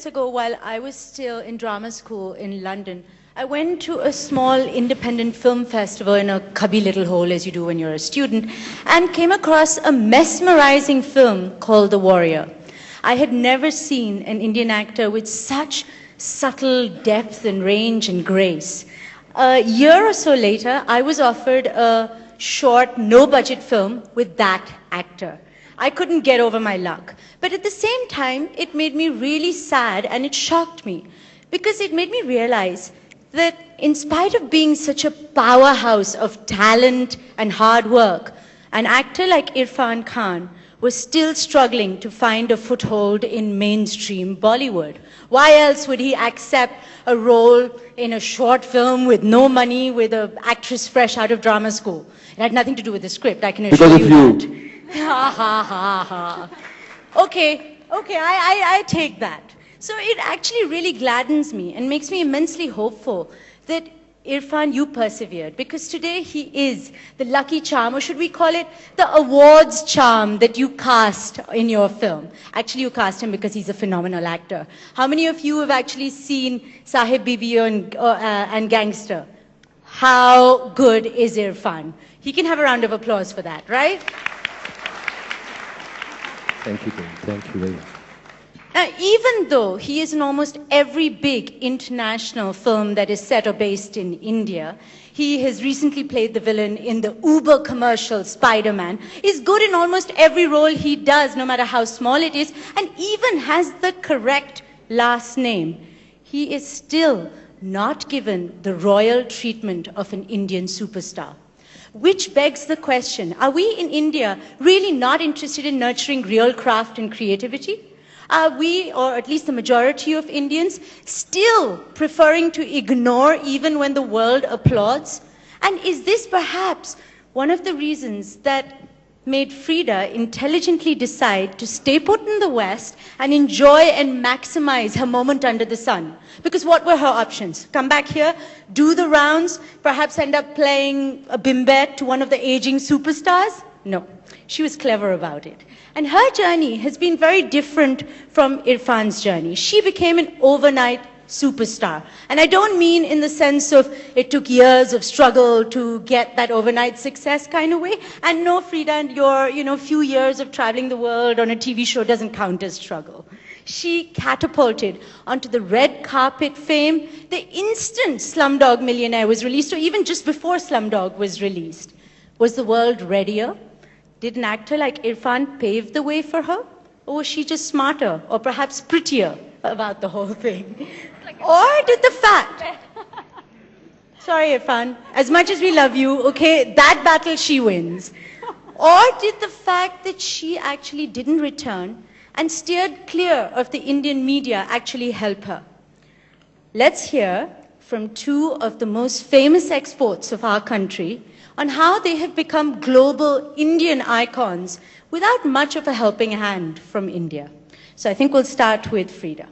ago, while I was still in drama school in London, I went to a small independent film festival in a cubby little hole, as you do when you're a student, and came across a mesmerizing film called The Warrior. I had never seen an Indian actor with such subtle depth and range and grace. A year or so later, I was offered a short, no-budget film with that actor. I couldn't get over my luck. But at the same time, it made me really sad and it shocked me because it made me realize that in spite of being such a powerhouse of talent and hard work, an actor like Irrfan Khan was still struggling to find a foothold in mainstream Bollywood. Why else would he accept a role in a short film with no money, with an actress fresh out of drama school? It had nothing to do with the script, I can assure you that. Ha ha ha ha. Okay, I take that. So it actually really gladdens me and makes me immensely hopeful that Irrfan, you persevered, because today he is the lucky charm, or should we call it the awards charm that you cast in your film. Actually, you cast him because he's a phenomenal actor. How many of you have actually seen Sahib Bibi and Gangster? How good is Irrfan? He can have a round of applause for that, right? Thank you, Kim. Thank you very much. Now, even though he is in almost every big international film that is set or based in India, he has recently played the villain in the uber commercial Spider-Man, is good in almost every role he does, no matter how small it is, and even has the correct last name. He is still not given the royal treatment of an Indian superstar. Which begs the question, are we in India really not interested in nurturing real craft and creativity? Are we, or at least the majority of Indians, still preferring to ignore even when the world applauds? And is this perhaps one of the reasons that made Freida intelligently decide to stay put in the West and enjoy and maximize her moment under the sun? Because what were her options? Come back here, do the rounds, perhaps end up playing a bimbet to one of the aging superstars? No, she was clever about it. And her journey has been very different from Irrfan's journey. She became an overnight superstar. And I don't mean in the sense of it took years of struggle to get that overnight success kind of way. And no, Freida, and your few years of traveling the world on a TV show doesn't count as struggle. She catapulted onto the red carpet fame the instant Slumdog Millionaire was released, or even just before Slumdog was released. Was the world readier? Did an actor like Irrfan pave the way for her? Or was she just smarter, or perhaps prettier about the whole thing? Or did the fact... Sorry, Irrfan, as much as we love you, okay, that battle she wins. Or did the fact that she actually didn't return and steered clear of the Indian media actually help her? Let's hear from two of the most famous exports of our country on how they have become global Indian icons without much of a helping hand from India. So I think we'll start with Freida.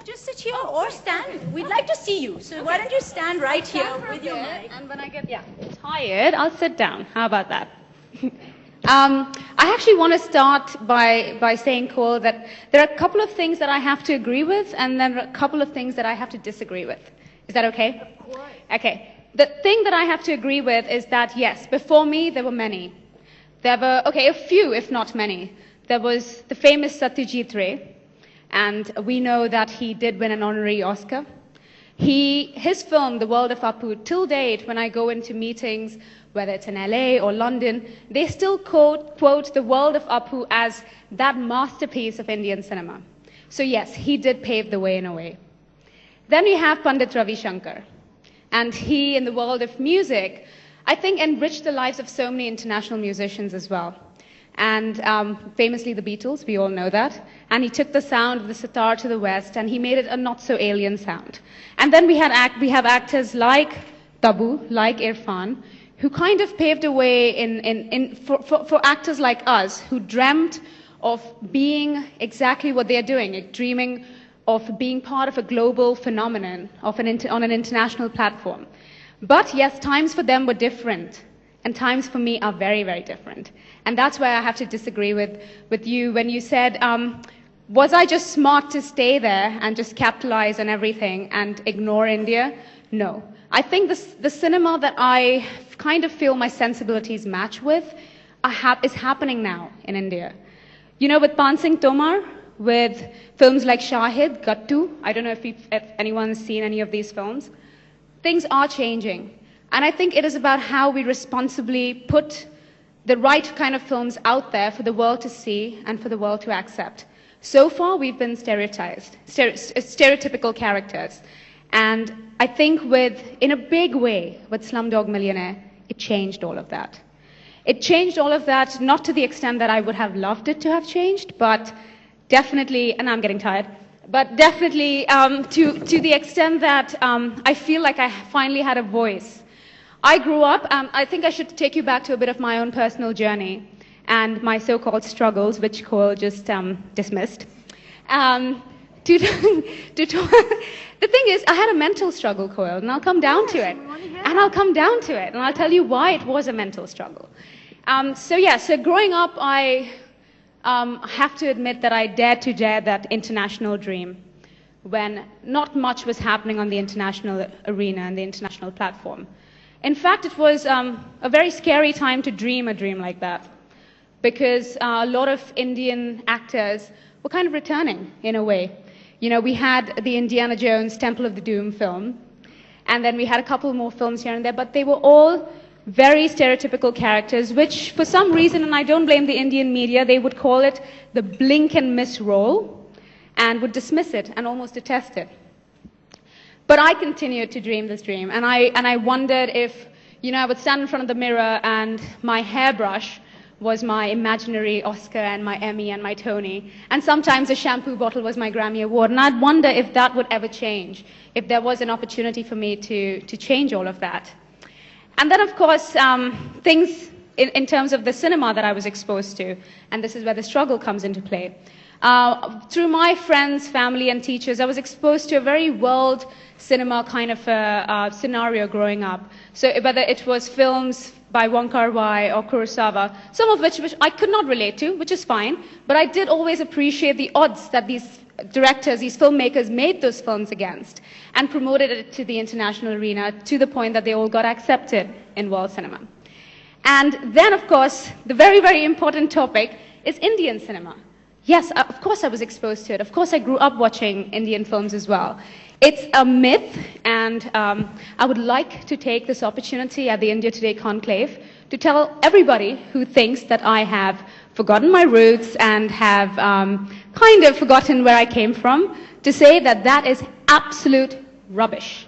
Just sit here or stand. We'd like to see you. So why don't you stand right here with your mic. And when I get tired, I'll sit down. How about that? I actually want to start by saying, Cole, that there are a couple of things that I have to agree with, and then a couple of things that I have to disagree with. Is that okay? Of course. Okay. The thing that I have to agree with is that, yes, before me, there were many. There were, a few, if not many. There was the famous Satyajit Ray, and we know that he did win an honorary Oscar. His film, The World of Apu, till date, when I go into meetings, whether it's in LA or London, they still quote The World of Apu as that masterpiece of Indian cinema. So yes, he did pave the way in a way. Then we have Pandit Ravi Shankar. And he, in the world of music, I think enriched the lives of so many international musicians as well. And famously the Beatles, we all know that. And he took the sound of the sitar to the West and he made it a not-so-alien sound. And then we have actors like Tabu, like Irrfan, who kind of paved a way for actors like us who dreamt of being exactly what they're doing, like dreaming of being part of a global phenomenon on an international platform. But yes, times for them were different. and times for me are very, very different. And that's where I have to disagree with you when you said, was I just smart to stay there and just capitalize on everything and ignore India? No. I think the cinema that I kind of feel my sensibilities match with is happening now in India. You know, with Pan Singh Tomar, with films like Shahid, Gattu, I don't know if anyone's seen any of these films, things are changing. And I think it is about how we responsibly put the right kind of films out there for the world to see and for the world to accept. So far, we've been stereotypical characters. And I think in a big way, with Slumdog Millionaire, it changed all of that. It changed all of that, not to the extent that I would have loved it to have changed, but definitely, and I'm getting tired, but definitely to the extent that I feel like I finally had a voice. I grew up, I think I should take you back to a bit of my own personal journey and my so-called struggles, which Cole just dismissed. The thing is, I had a mental struggle, Coyle, and I'll come down to it. And I'll come down to it, and I'll tell you why it was a mental struggle. So growing up, I have to admit that I dared to dare that international dream when not much was happening on the international arena and the international platform. In fact, it was a very scary time to dream a dream like that, because a lot of Indian actors were kind of returning in a way. You know, we had the Indiana Jones Temple of the Doom film, and then we had a couple more films here and there, but they were all very stereotypical characters, which for some reason, and I don't blame the Indian media, they would call it the blink and miss role and would dismiss it and almost detest it. But I continued to dream this dream, and I wondered if, you know, I would stand in front of the mirror and my hairbrush was my imaginary Oscar and my Emmy and my Tony, and sometimes a shampoo bottle was my Grammy Award, and I'd wonder if that would ever change, if there was an opportunity for me to change all of that. And then, of course, things in terms of the cinema that I was exposed to, and this is where the struggle comes into play. Through my friends, family, and teachers, I was exposed to a very world cinema kind of scenario growing up. So whether it was films by Wong Kar-wai or Kurosawa, some of which I could not relate to, which is fine, but I did always appreciate the odds that these directors, these filmmakers made those films against and promoted it to the international arena to the point that they all got accepted in world cinema. And then, of course, the very, very important topic is Indian cinema. Yes, of course I was exposed to it. Of course I grew up watching Indian films as well. It's a myth, and I would like to take this opportunity at the India Today Conclave to tell everybody who thinks that I have forgotten my roots and have kind of forgotten where I came from, to say that that is absolute rubbish.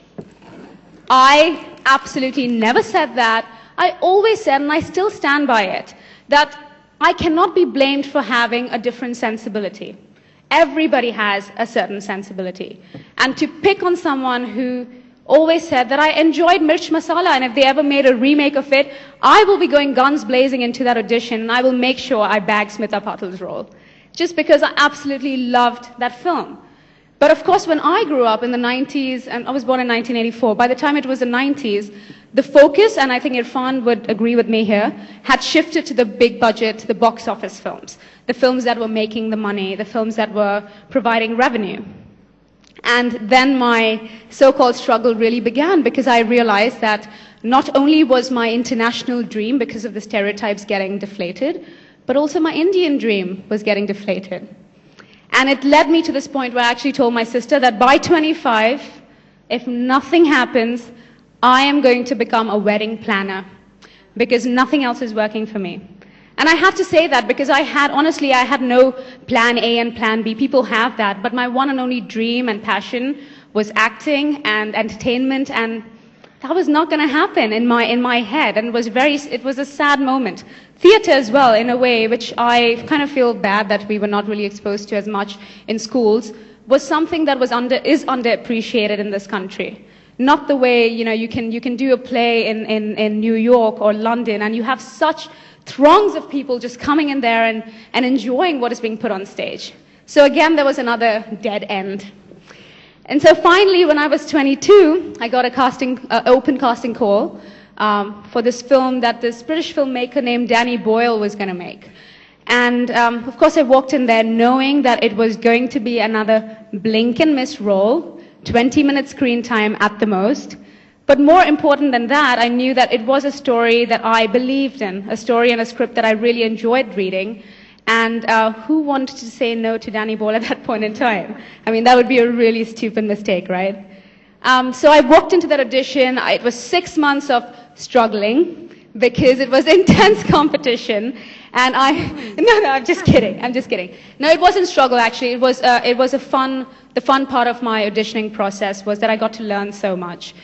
I absolutely never said that. I always said, and I still stand by it, that I cannot be blamed for having a different sensibility. Everybody has a certain sensibility. And to pick on someone who always said that I enjoyed Mirch Masala, and if they ever made a remake of it, I will be going guns blazing into that audition, and I will make sure I bag Smita Patel's role. Just because I absolutely loved that film. But of course, when I grew up in the 90s, and I was born in 1984, by the time it was the 90s, the focus, and I think Irrfan would agree with me here, had shifted to the big budget, the box office films. The films that were making the money, the films that were providing revenue. And then my so-called struggle really began, because I realized that not only was my international dream, because of the stereotypes, getting deflated, but also my Indian dream was getting deflated. And it led me to this point where I actually told my sister that by 25, if nothing happens, I am going to become a wedding planner, because nothing else is working for me. And I have to say that because honestly, I had no plan A and plan B. People have that, but my one and only dream and passion was acting and entertainment, and that was not going to happen in my head, and it was a sad moment. Theater as well, in a way, which I kind of feel bad that we were not really exposed to as much in schools, was something that is underappreciated in this country. Not the way, you know, you can do a play in New York or London, and you have such throngs of people just coming in there and enjoying what is being put on stage. So again, there was another dead end. And so finally, when I was 22, I got a open casting call for this film that this British filmmaker named Danny Boyle was going to make. And of course I walked in there knowing that it was going to be another blink and miss role, 20-minute screen time at the most. But more important than that, I knew that it was a story that I believed in, a story and a script that I really enjoyed reading. And who wanted to say no to Danny Boyle at that point in time? I mean, that would be a really stupid mistake, right? So I walked into that audition. It was 6 months of struggling because it was intense competition. And no, I'm just kidding. I'm just kidding. No, it wasn't struggle, actually. It was the fun part of my auditioning process was that I got to learn so much.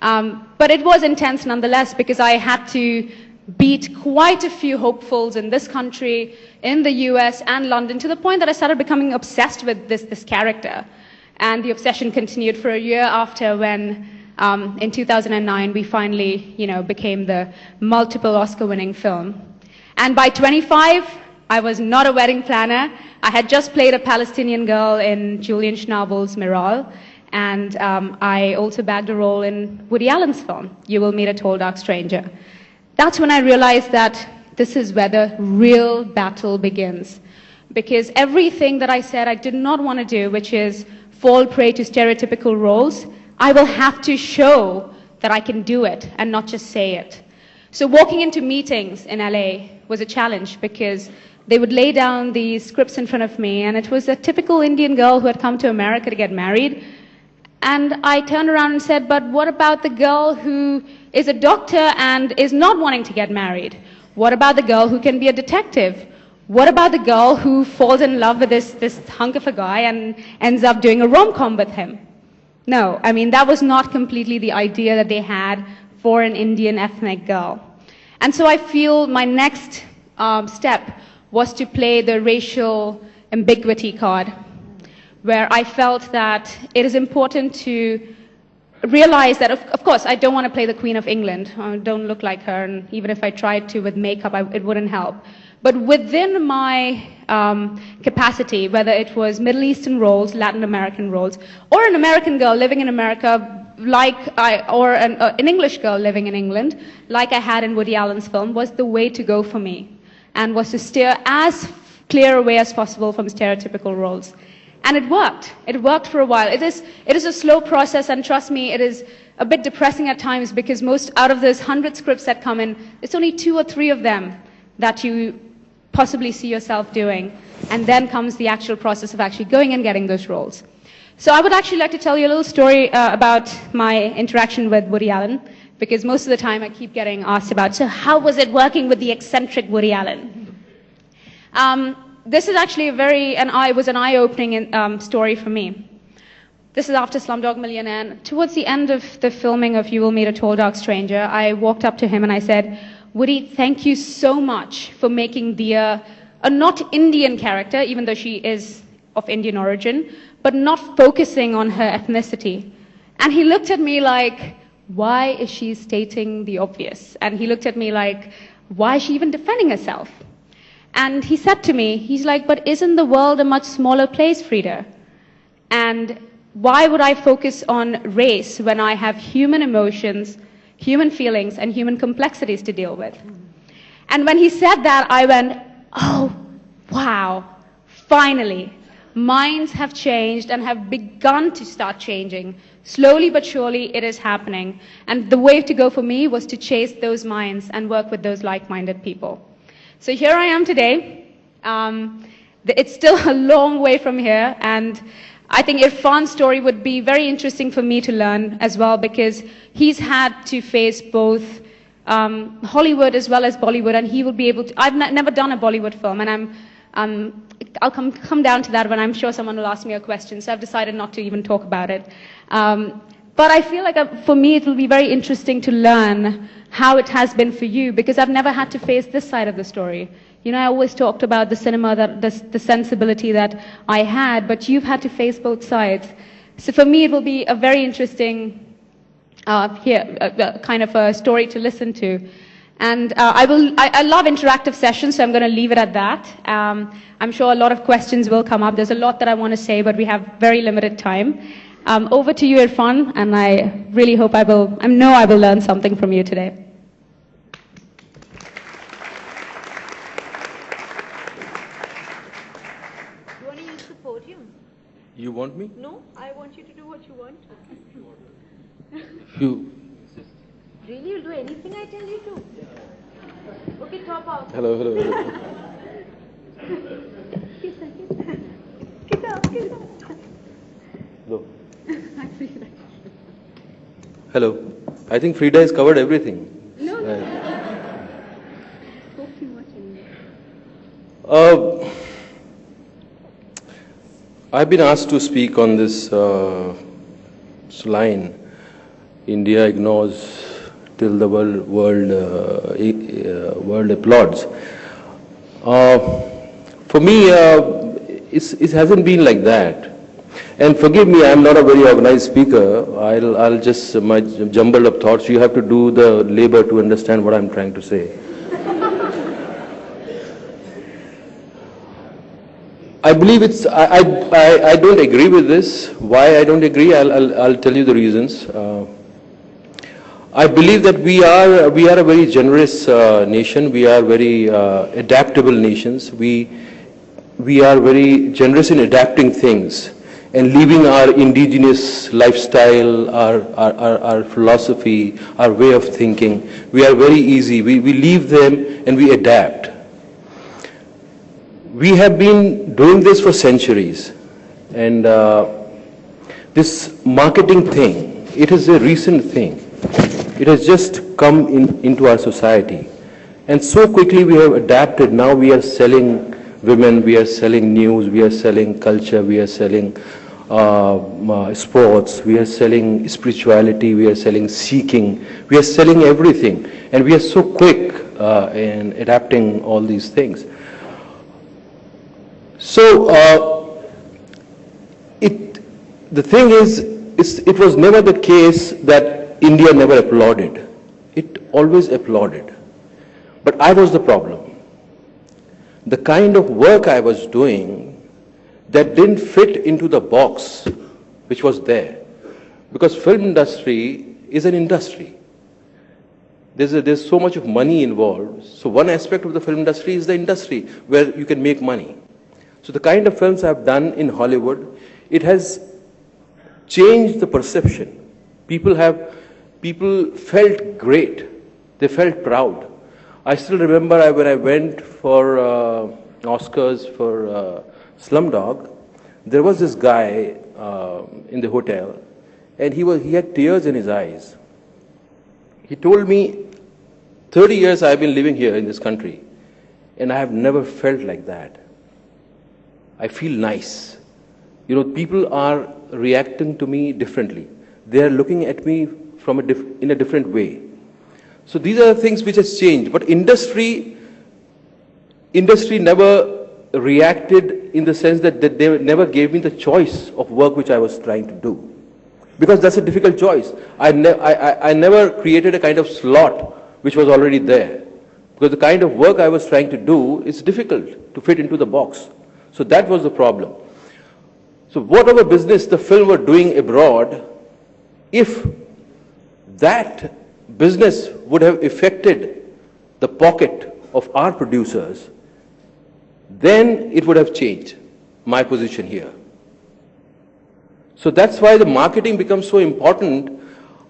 But it was intense nonetheless because I had to beat quite a few hopefuls in this country, in the US and London, to the point that I started becoming obsessed with this character. And the obsession continued for a year after when, in 2009, we finally, became the multiple Oscar-winning film. And by 25, I was not a wedding planner. I had just played a Palestinian girl in Julian Schnabel's Miral. And I also bagged a role in Woody Allen's film, You Will Meet a Tall Dark Stranger. That's when I realized that this is where the real battle begins. Because everything that I said I did not want to do, which is fall prey to stereotypical roles, I will have to show that I can do it and not just say it. So walking into meetings in LA was a challenge because they would lay down these scripts in front of me, and it was a typical Indian girl who had come to America to get married. And I turned around and said, but what about the girl who is a doctor and is not wanting to get married? What about the girl who can be a detective? What about the girl who falls in love with this hunk of a guy and ends up doing a rom-com with him? No, I mean, that was not completely the idea that they had for an Indian ethnic girl. And so I feel my next step was to play the racial ambiguity card, where I felt that it is important to realize that, of course, I don't want to play the Queen of England. I don't look like her, and even if I tried to with makeup, it wouldn't help. But within my capacity, whether it was Middle Eastern roles, Latin American roles, or an American girl living in America, or an English girl living in England, like I had in Woody Allen's film, was the way to go for me, and was to steer as clear a way as possible from stereotypical roles. And it worked. It worked for a while. It is a slow process, and trust me, it is a bit depressing at times because most out of those 100 scripts that come in, it's only 2 or 3 of them that you possibly see yourself doing. And then comes the actual process of actually going and getting those roles. So I would actually like to tell you a little story about my interaction with Woody Allen, because most of the time I keep getting asked about, so how was it working with the eccentric Woody Allen? This is actually was an eye-opening story for me. This is after Slumdog Millionaire. And towards the end of the filming of You Will Meet a Tall Dark Stranger, I walked up to him and I said, Woody, thank you so much for making Dia a not Indian character, even though she is of Indian origin, but not focusing on her ethnicity. And he looked at me like, why is she stating the obvious? And he looked at me like, why is she even defending herself? And he said to me, he's like, but isn't the world a much smaller place, Freida? And why would I focus on race when I have human emotions, human feelings, and human complexities to deal with? And when he said that, I went, oh, wow, finally. Minds have changed and have begun to start changing. Slowly but surely, it is happening. And the way to go for me was to chase those minds and work with those like-minded people. So here I am today. It's still a long way from here, and I think Irrfan's story would be very interesting for me to learn as well, because he's had to face both Hollywood as well as Bollywood, and he will be able to. I've never done a Bollywood film, and I'll come down to that when I'm sure someone will ask me a question, so I've decided not to even talk about it. But I feel like for me it will be very interesting to learn how it has been for you, because I've never had to face this side of the story. You know, I always talked about the cinema, the sensibility that I had, but you've had to face both sides. So for me it will be a very interesting kind of a story to listen to. And I love interactive sessions, so I'm going to leave it at that. I'm sure a lot of questions will come up. There's a lot that I want to say, but we have very limited time. Over to you, Irrfan, and I really hope I know I will learn something from you today. You want me? No, I want you to do what you want. You. Really? You'll do anything I tell you to? Okay, top out. Hello, hello, hello. Kiss her, kiss her. Kiss her, kiss her. Hello. Hello. I think Freida has covered everything. No. Spoke too much anyway. I've been asked to speak on this line, India ignores till the world applauds. For me, it hasn't been like that. And forgive me, I'm not a very organized speaker. I'll just, my jumbled up thoughts, you have to do the labor to understand what I'm trying to say. I believe I don't agree with this. Why I don't agree, I'll tell you the reasons. I believe that we are a very generous nation. We are very adaptable nations. We are very generous in adapting things and leaving our indigenous lifestyle, our philosophy, our way of thinking. We are very easy. We leave them and we adapt. We have been doing this for centuries, and this marketing thing, it is a recent thing. It has just come into our society, and so quickly we have adapted. Now we are selling women, we are selling news, we are selling culture, we are selling sports, we are selling spirituality, we are selling seeking, we are selling everything, and we are so quick in adapting all these things. So the thing is, it was never the case that India never applauded. It always applauded. But I was the problem. The kind of work I was doing that didn't fit into the box which was there. Because film industry is an industry. There's so much of money involved. So one aspect of the film industry is the industry where you can make money. So the kind of films I've done in Hollywood, it has changed the perception. People felt great. They felt proud. I still remember when I went for Oscars for Slumdog, there was this guy in the hotel, and he had tears in his eyes. He told me, 30 years I've been living here in this country, and I have never felt like that. I feel nice. You know, people are reacting to me differently. They are looking at me from in a different way. So these are the things which has changed. But industry never reacted in the sense that they never gave me the choice of work which I was trying to do. Because that's a difficult choice. I never created a kind of slot which was already there. Because the kind of work I was trying to do is difficult to fit into the box. So that was the problem. So whatever business the film were doing abroad, if that business would have affected the pocket of our producers, then it would have changed my position here. So that's why the marketing becomes so important.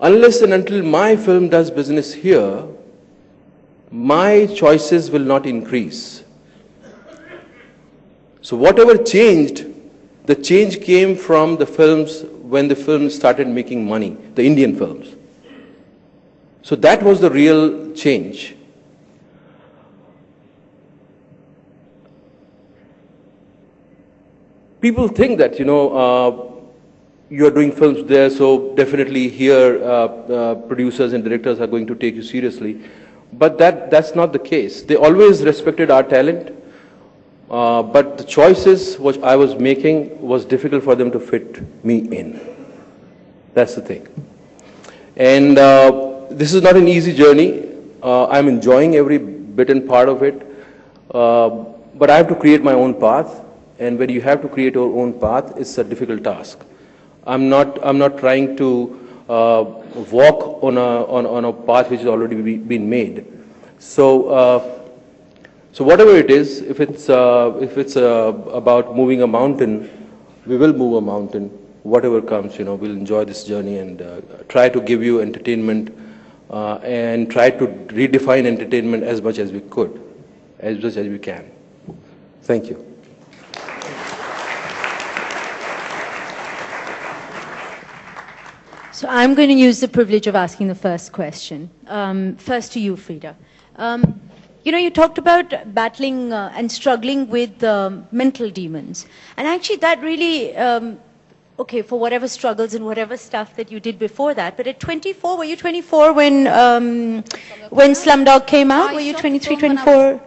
Unless and until my film does business here, my choices will not increase. So whatever changed, the change came from the films when the films started making money, the Indian films. So that was the real change. People think that, you are doing films there, so definitely here producers and directors are going to take you seriously. But that's not the case. They always respected our talent, but the choices which I was making was difficult for them to fit me in. That's the thing. And this is not an easy journey. I'm enjoying every bit and part of it. But I have to create my own path. And when you have to create your own path, it's a difficult task. I'm not trying to walk on a path which has already been made. So whatever it is, if it's about moving a mountain, we will move a mountain. Whatever comes, we'll enjoy this journey and try to give you entertainment and try to redefine entertainment as much as we could, as much as we can. Thank you. So I'm going to use the privilege of asking the first question. First to you, Freida. You talked about battling and struggling with mental demons. And actually that really, okay, for whatever struggles and whatever stuff that you did before that, but at 24, were you 24 when Slumdog came out? Were you 23, 24?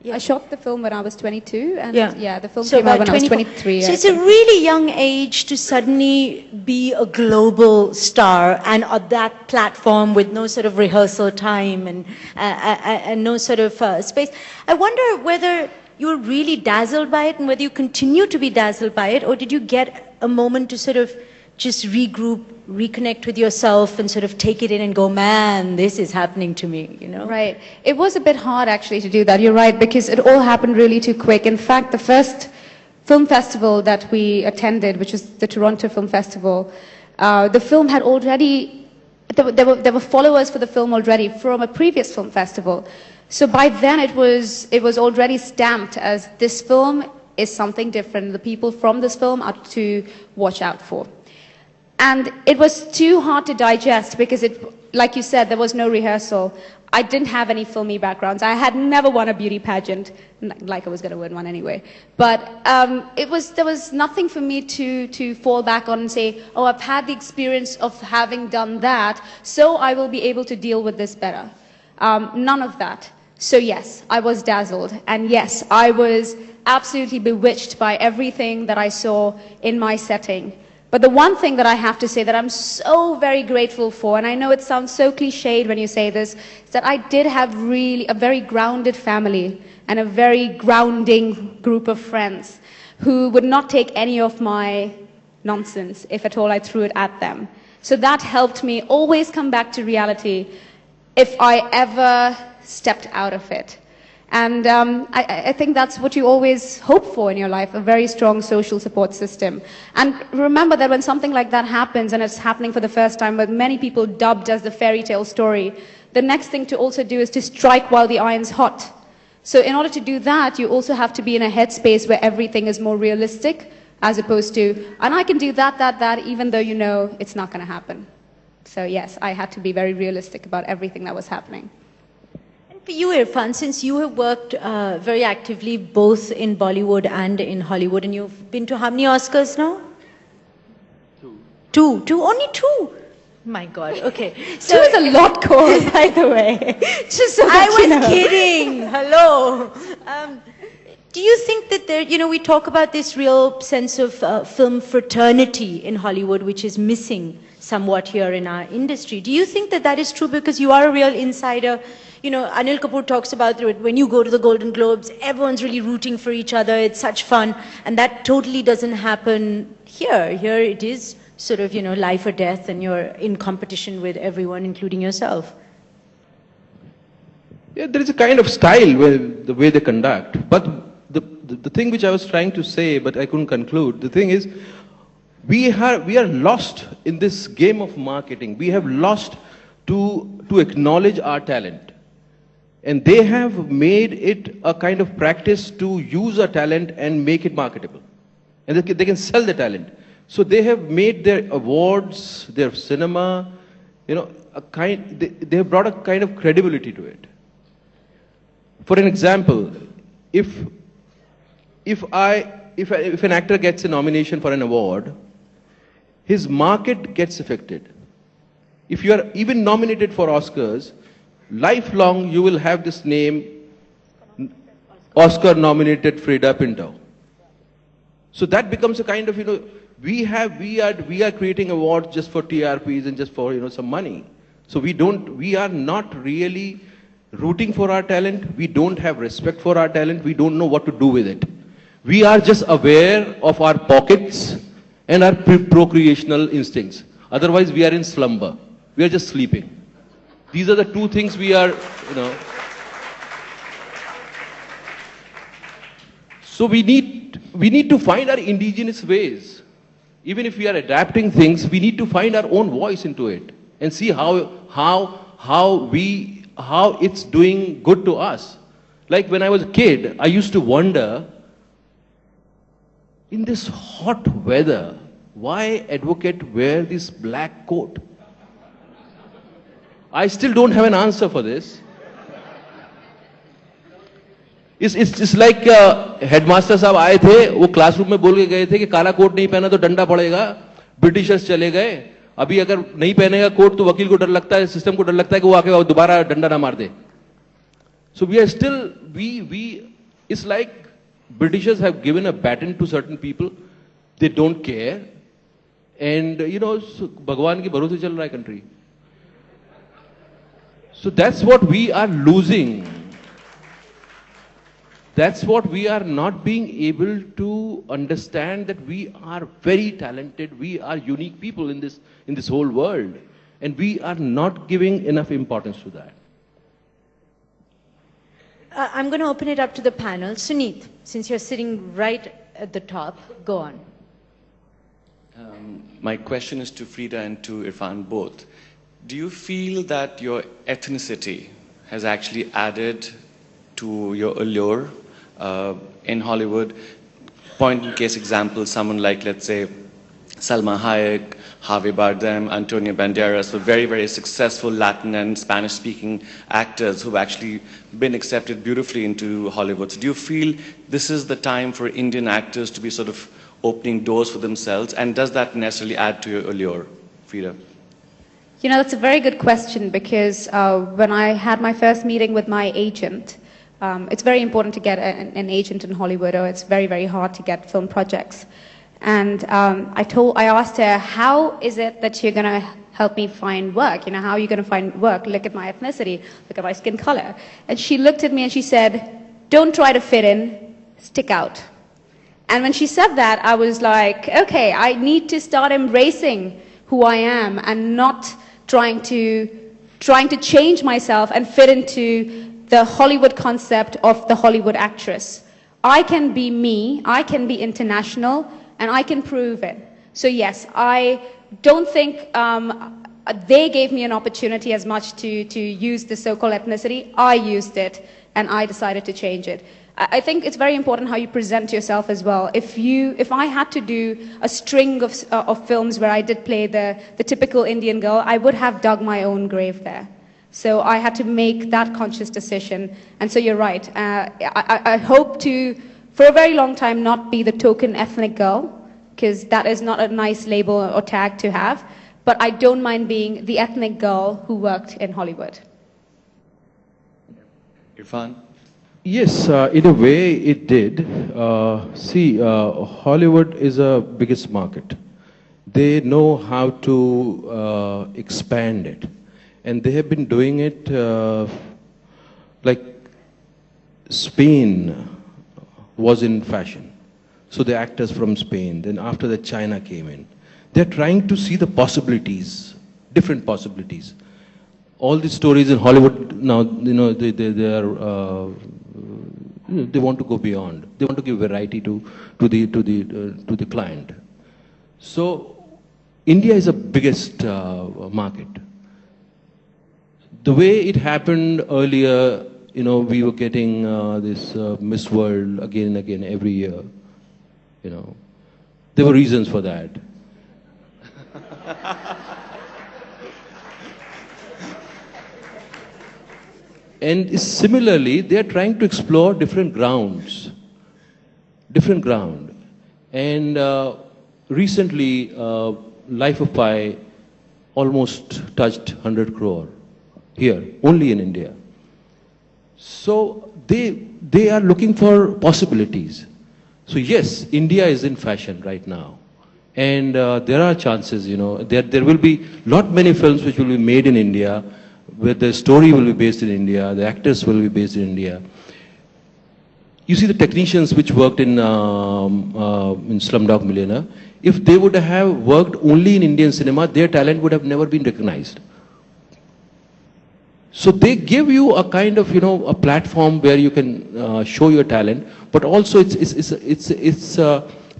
I shot the film when I was 22, and the film So came out about when I was 24. 23. So it's a really young age to suddenly be a global star and on that platform with no sort of rehearsal time and no sort of space. I wonder whether you were really dazzled by it and whether you continue to be dazzled by it, or did you get a moment to sort of just regroup, reconnect with yourself and sort of take it in and go, man, this is happening to me, Right. It was a bit hard actually to do that. You're right, because it all happened really too quick. In fact, the first film festival that we attended, which was the Toronto Film Festival, the film had already, there were followers for the film already from a previous film festival. So by then it was already stamped as this film is something different. The people from this film are to watch out for. And it was too hard to digest because like you said, there was no rehearsal. I didn't have any filmy backgrounds. I had never won a beauty pageant, like I was going to win one anyway. But there was nothing for me to fall back on and say, oh, I've had the experience of having done that, so I will be able to deal with this better. None of that. So yes, I was dazzled. And yes, I was absolutely bewitched by everything that I saw in my setting. But the one thing that I have to say that I'm so very grateful for, and I know it sounds so cliched when you say this, is that I did have really a very grounded family and a very grounding group of friends who would not take any of my nonsense, if at all I threw it at them. So that helped me always come back to reality if I ever stepped out of it. And I think that's what you always hope for in your life, a very strong social support system. And remember that when something like that happens, and it's happening for the first time, with many people dubbed as the fairy tale story, the next thing to also do is to strike while the iron's hot. So in order to do that, you also have to be in a headspace where everything is more realistic, as opposed to, and I can do that, even though you know it's not going to happen. So yes, I had to be very realistic about everything that was happening. For you, Irrfan, since you have worked very actively both in Bollywood and in Hollywood, and you've been to how many Oscars now? Two. Only two? My God, okay. So it's a lot, Cole, by the way. Just so I was kidding. Hello. Do you think that there, we talk about this real sense of film fraternity in Hollywood, which is missing somewhat here in our industry. Do you think that that is true because you are a real insider? Anil Kapoor talks about it. When you go to the Golden Globes, everyone's really rooting for each other. It's such fun. And that totally doesn't happen here. Here it is sort of, life or death, and you're in competition with everyone, including yourself. Yeah, there is a kind of style the way they conduct. But the thing which I was trying to say, but I couldn't conclude, the thing is, we are lost in this game of marketing. We have lost to acknowledge our talent. And they have made it a kind of practice to use a talent and make it marketable. And they can sell the talent. So they have made their awards, their cinema, they have brought a kind of credibility to it. For an example, if an actor gets a nomination for an award, his market gets affected. If you are even nominated for Oscars, lifelong you will have this name, Oscar-nominated Freida Pinto. So that becomes a kind of, we are creating awards just for TRPs and just for, some money. So we are not really rooting for our talent. We don't have respect for our talent. We don't know what to do with it. We are just aware of our pockets and our procreational instincts. Otherwise, we are in slumber. We are just sleeping. These are the two things we are, So we need we need to find our indigenous ways. Even if we are adapting things, we need to find our own voice into it and see how it's doing good to us. Like when I was a kid, I used to wonder, in this hot weather, why advocate wear this black coat? I still don't have an answer for this. It's like headmaster साहब आए थे, वो classroom में बोल के गए थे कि काला कोट नहीं पहना तो डंडा पड़ेगा, ब्रिटिशर्स चले गए, अभी अगर नहीं पहनेगा कोट तो वकील को डर लगता है, सिस्टम को डर लगता है कि वो आके दोबारा डंडा ना मार दे. So we are still, it's like Britishers have given a baton to certain people, they don't care, and so भगवान के भरोसे चल रहा है country. So that's what we are losing. That's what we are not being able to understand, that we are very talented, we are unique people in this whole world, and we are not giving enough importance to that. I'm going to open it up to the panel. Suneet, since you're sitting right at the top, go on. My question is to Freida and to Irrfan both. Do you feel that your ethnicity has actually added to your allure in Hollywood? Point in case example, someone like, let's say, Salma Hayek, Javier Bardem, Antonio Banderas were very, very successful Latin and Spanish-speaking actors who've actually been accepted beautifully into Hollywood. So do you feel this is the time for Indian actors to be sort of opening doors for themselves? And does that necessarily add to your allure, Freida? That's a very good question, because when I had my first meeting with my agent, it's very important to get an agent in Hollywood, or it's very, very hard to get film projects. And I asked her, how is it that you're going to help me find work? How are you going to find work? Look at my ethnicity, look at my skin color. And she looked at me and she said, don't try to fit in, stick out. And when she said that, I was like, okay, I need to start embracing who I am and not trying to change myself and fit into the Hollywood concept of the Hollywood actress. I can be me, I can be international, and I can prove it. So yes, I don't think they gave me an opportunity as much to use the so-called ethnicity. I used it, and I decided to change it. I think it's very important how you present yourself as well. If I had to do a string of films where I did play the typical Indian girl, I would have dug my own grave there. So I had to make that conscious decision. And so you're right. I hope to, for a very long time, not be the token ethnic girl, because that is not a nice label or tag to have. But I don't mind being the ethnic girl who worked in Hollywood. Irrfan? Yes, in a way it did. Hollywood is a biggest market. They know how to expand it. And they have been doing it like Spain was in fashion. So the actors from Spain, then after that China came in. They're trying to see the possibilities, different possibilities. All the stories in Hollywood now, they want to go beyond. They want to give variety to the client. So India is the biggest market. The way it happened earlier, we were getting this Miss World again and again every year. There were reasons for that. And similarly, they are trying to explore different grounds. And recently, Life of Pi almost touched 100 crore here, only in India. So they are looking for possibilities. So yes, India is in fashion right now. And there are chances, there will be many films which will be made in India, where the story will be based in India, the actors will be based in India. You see the technicians which worked in Slumdog Millionaire, if they would have worked only in Indian cinema, their talent would have never been recognized. So they give you a kind of, a platform where you can show your talent, but also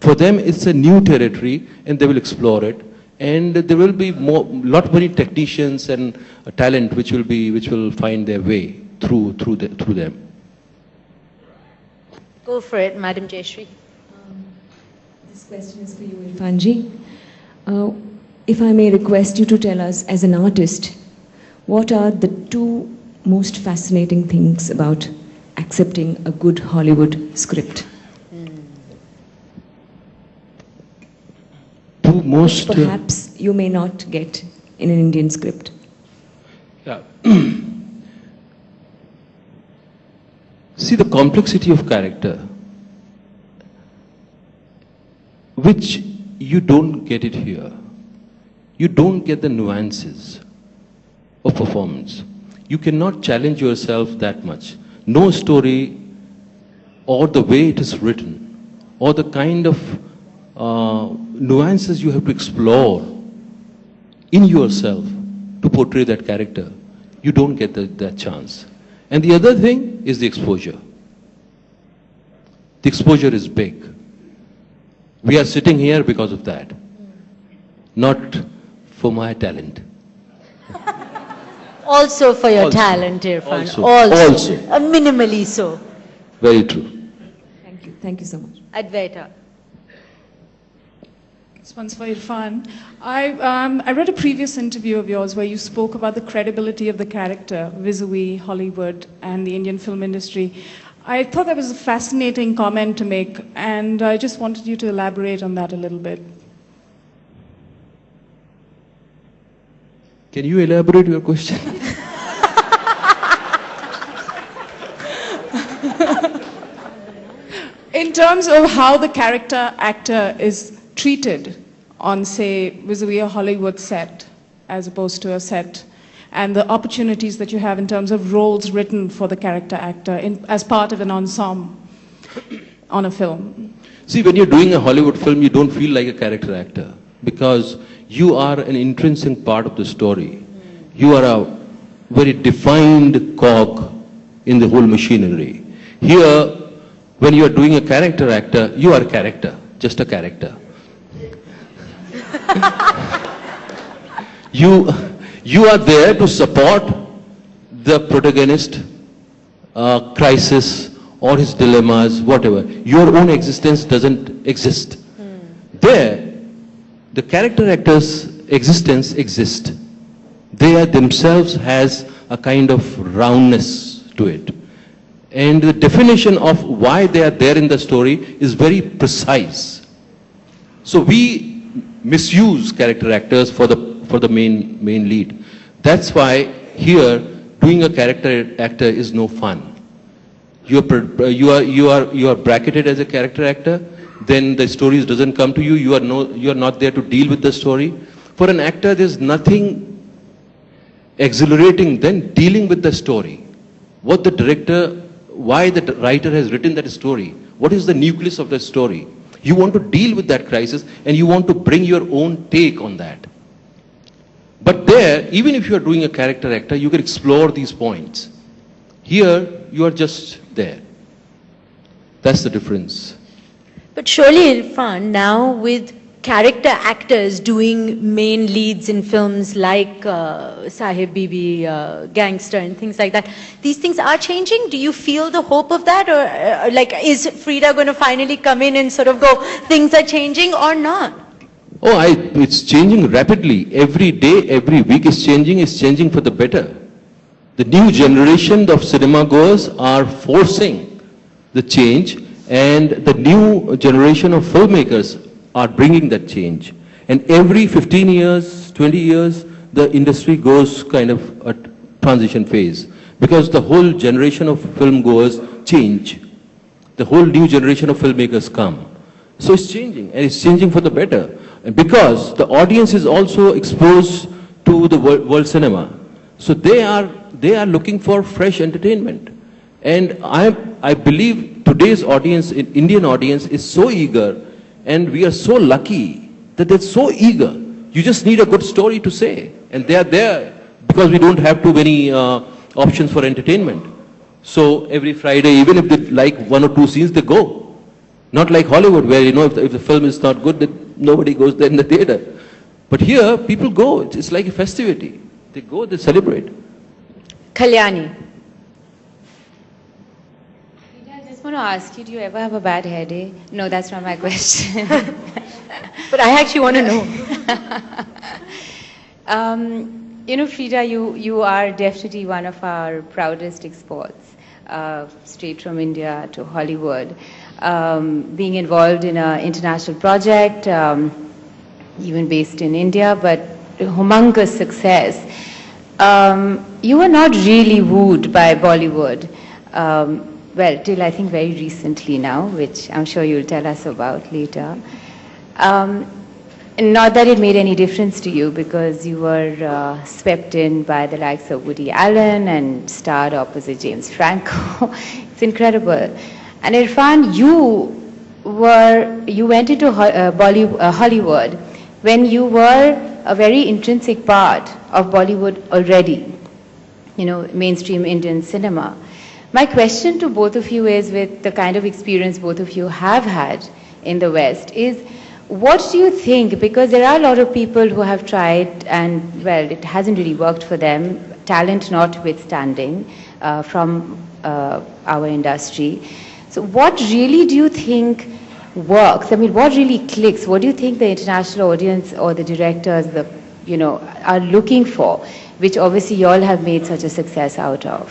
for them it's a new territory, and they will explore it. And there will be lot many technicians and talent which will find their way through them. Go for it, Madam Jayashree. This question is for you, Irrfan ji. If I may request you to tell us, as an artist, what are the two most fascinating things about accepting a good Hollywood script? Two most... Which perhaps you may not get in an Indian script. Yeah. See, the complexity of character, which you don't get it here. You don't get the nuances of performance. You cannot challenge yourself that much. No story, or the way it is written, or the kind of nuances you have to explore in yourself to portray that character, you don't get that chance. And the other thing is the exposure. The exposure is big. We are sitting here because of that, not for my talent. Also for your talent, Irrfan. Also. Minimally so. Very true. Thank you. Thank you so much. Advaita. This one's for Irrfan. I read a previous interview of yours where you spoke about the credibility of the character vis-a-vis Hollywood and the Indian film industry. I thought that was a fascinating comment to make, and I just wanted you to elaborate on that a little bit. Can you elaborate your question? In terms of how the character actor is treated on, say, vis-a-vis a Hollywood set, as opposed to a set, and the opportunities that you have in terms of roles written for the character actor as part of an ensemble on a film. See, when you're doing a Hollywood film, you don't feel like a character actor, because you are an intrinsic part of the story. You are a very defined cog in the whole machinery. Here, when you are doing a character actor, you are a character, just a character. You are there to support the protagonist crisis or his dilemmas, whatever. Your own existence doesn't exist. There, the character actor's existence exists. They are themselves has a kind of roundness to it. And the definition of why they are there in the story is very precise. So we misuse character actors for the main lead. That's why here doing a character actor is no fun. You are bracketed as a character actor, then the stories doesn't come to you. You are not there to deal with the story. For an actor, there's nothing exhilarating than dealing with the story. What the director, why the writer has written that story. What is the nucleus of the story? You want to deal with that crisis, and you want to bring your own take on that. But there, even if you are doing a character actor, you can explore these points. Here, you are just there. That's the difference. But surely, Irrfan, now with character actors doing main leads in films like Sahib Bibi, Gangster and things like that, these things are changing? Do you feel the hope of that? Or like, is Freida going to finally come in and sort of go, things are changing or not? Oh, it's changing rapidly. Every day, every week it's changing for the better. The new generation of cinema goers are forcing the change, and the new generation of filmmakers are bringing that change. And every 15 years, 20 years, the industry goes kind of a transition phase, because the whole generation of film goers change. The whole new generation of filmmakers come. So it's changing, and it's changing for the better. And because the audience is also exposed to the world cinema. So they are looking for fresh entertainment. And I believe today's audience, Indian audience, is so eager, and we are so lucky that they're so eager. You just need a good story to say, and they are there because we don't have too many options for entertainment. So every Friday, even if they like one or two scenes, they go. Not like Hollywood, where, you know, if the film is not good, then nobody goes there in the theater. But here, people go. It's like a festivity. They go, they celebrate. Kalyani. I just want to ask you, do you ever have a bad hair day? No, that's not my question. But I actually want to know. You know, Freida, you are definitely one of our proudest exports, straight from India to Hollywood. Being involved in an international project, even based in India, but humongous success. You were not really wooed by Bollywood, well, till I think very recently now, which I'm sure you'll tell us about later. Not that it made any difference to you, because you were swept in by the likes of Woody Allen and starred opposite James Franco. It's incredible. And Irrfan, you went into Hollywood when you were a very intrinsic part of Bollywood already, you know, mainstream Indian cinema. My question to both of you is, with the kind of experience both of you have had in the West, is what do you think, because there are a lot of people who have tried and, well, it hasn't really worked for them, talent notwithstanding, from our industry. So what really do you think works? I mean, what really clicks? What do you think the international audience or the directors, you know, are looking for, which obviously you all have made such a success out of?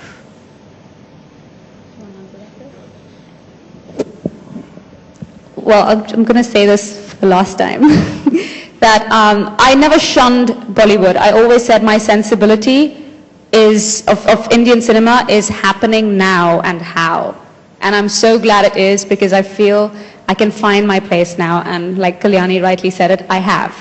Well, I'm going to say this for the last time, that I never shunned Bollywood. I always said my sensibility of Indian cinema is happening now and how. And I'm so glad it is, because I feel I can find my place now, and like Kalyani rightly said it, I have.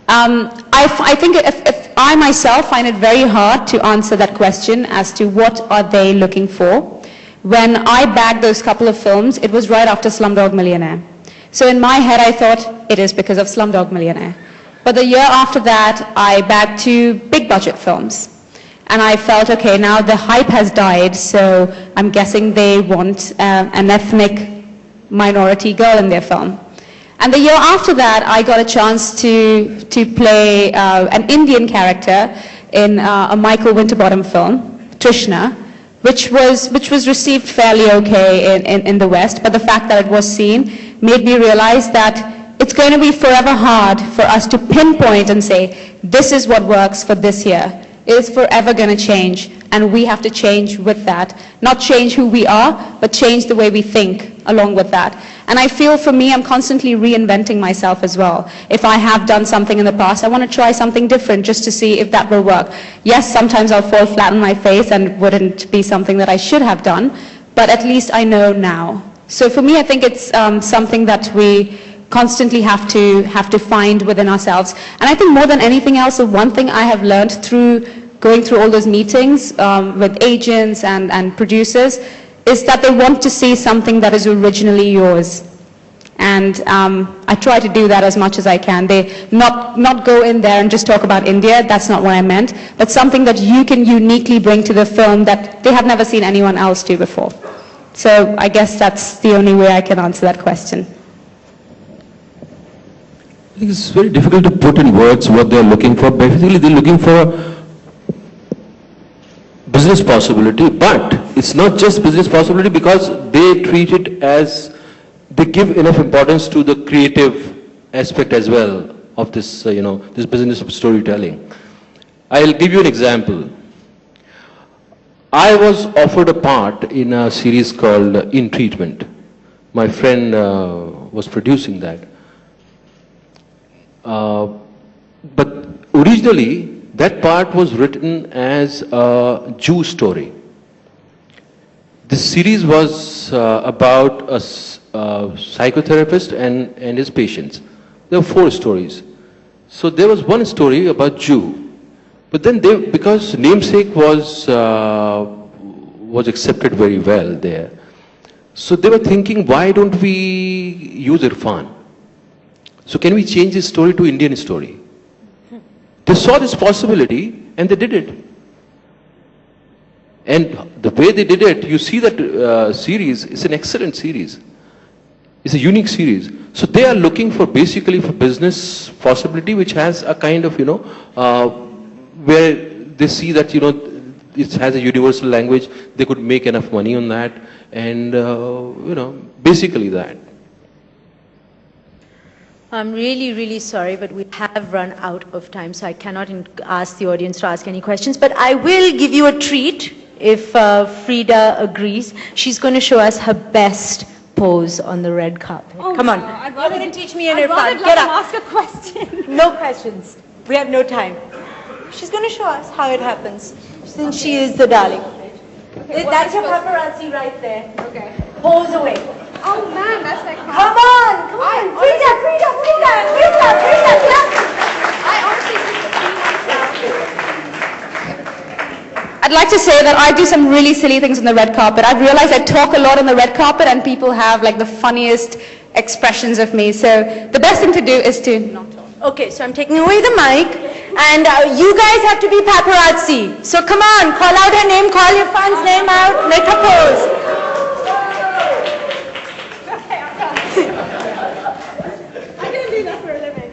I think if I myself find it very hard to answer that question as to what are they looking for. When I bagged those couple of films, it was right after Slumdog Millionaire. So in my head I thought, it is because of Slumdog Millionaire. But the year after that, I bagged 2 big budget films. And I felt, okay, now the hype has died, so I'm guessing they want an ethnic minority girl in their film. And the year after that, I got a chance to play an Indian character in a Michael Winterbottom film, Trishna, which was received fairly okay in the West, but the fact that it was seen made me realize that it's going to be forever hard for us to pinpoint and say, this is what works for this year. It is forever going to change, and we have to change with that. Not change who we are, but change the way we think along with that. And I feel, for me, I'm constantly reinventing myself as well. If I have done something in the past, I want to try something different just to see if that will work. Yes, sometimes I'll fall flat on my face and it wouldn't be something that I should have done, but at least I know now. So for me, I think it's something that we constantly have to find within ourselves. And I think more than anything else, the one thing I have learned through going through all those meetings with agents and producers is that they want to see something that is originally yours. And I try to do that as much as I can. They not go in there and just talk about India, that's not what I meant, but something that you can uniquely bring to the film that they have never seen anyone else do before. So I guess that's the only way I can answer that question. I think it's very difficult to put in words what they're looking for. Basically, they're looking for business possibility, but it's not just business possibility, because they treat it as, they give enough importance to the creative aspect as well of this, this business of storytelling. I'll give you an example. I was offered a part in a series called In Treatment. My friend was producing that. But originally, that part was written as a Jew story. This series was about a psychotherapist and his patients. There were 4 stories. So there was one story about Jew. But then because namesake was accepted very well there, so they were thinking, why don't we use Irrfan? So can we change this story to Indian story? They saw this possibility and they did it. And the way they did it, you see that series, it's an excellent series. It's a unique series. So they are looking for basically for business possibility which has a kind of, where they see that, it has a universal language, they could make enough money on that, and, basically that. I'm really, really sorry, but we have run out of time, so I cannot ask the audience to ask any questions. But I will give you a treat if Freida agrees. She's going to show us her best pose on the red carpet. Oh, Come on. no, I'd You're rather- going to teach me an I'd Irrfan. rather Get up. ask a question. No questions. We have no time. She's going to show us how it happens, since she is the darling. That's your paparazzi right there. Okay. Pose away. Oh man, that's like... Come on, come on. Freida, Freida, Freida, Freida, Freida, clap. I honestly I'd like to say that I do some really silly things on the red carpet. I've realized I talk a lot on the red carpet and people have like the funniest expressions of me. So the best thing to do is to not talk. Okay, so I'm taking away the mic, and you guys have to be paparazzi. So come on, call out her name, call your fan's name out, make her pose. I'm going to do that for a living.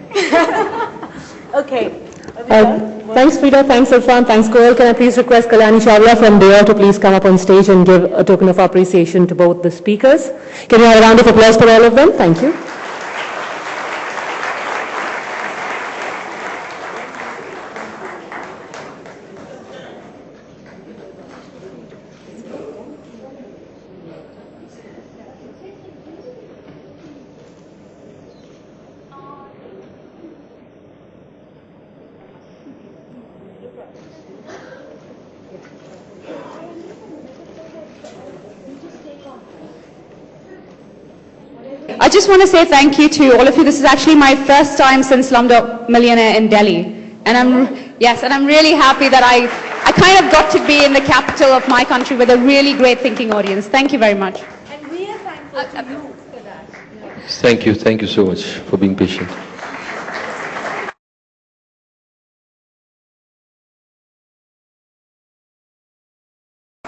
Okay. Thanks, Freida. Thanks, Irrfan. Thanks, Koel. Can I please request Kalyani Chawla from Deo to please come up on stage and give a token of appreciation to both the speakers. Can you have a round of applause for all of them? Thank you. I just want to say thank you to all of you. This is actually my first time since Slumdog Millionaire in Delhi. And I'm really happy that I kind of got to be in the capital of my country with a really great thinking audience. Thank you very much. And we are thankful to you for that. Thank you so much for being patient.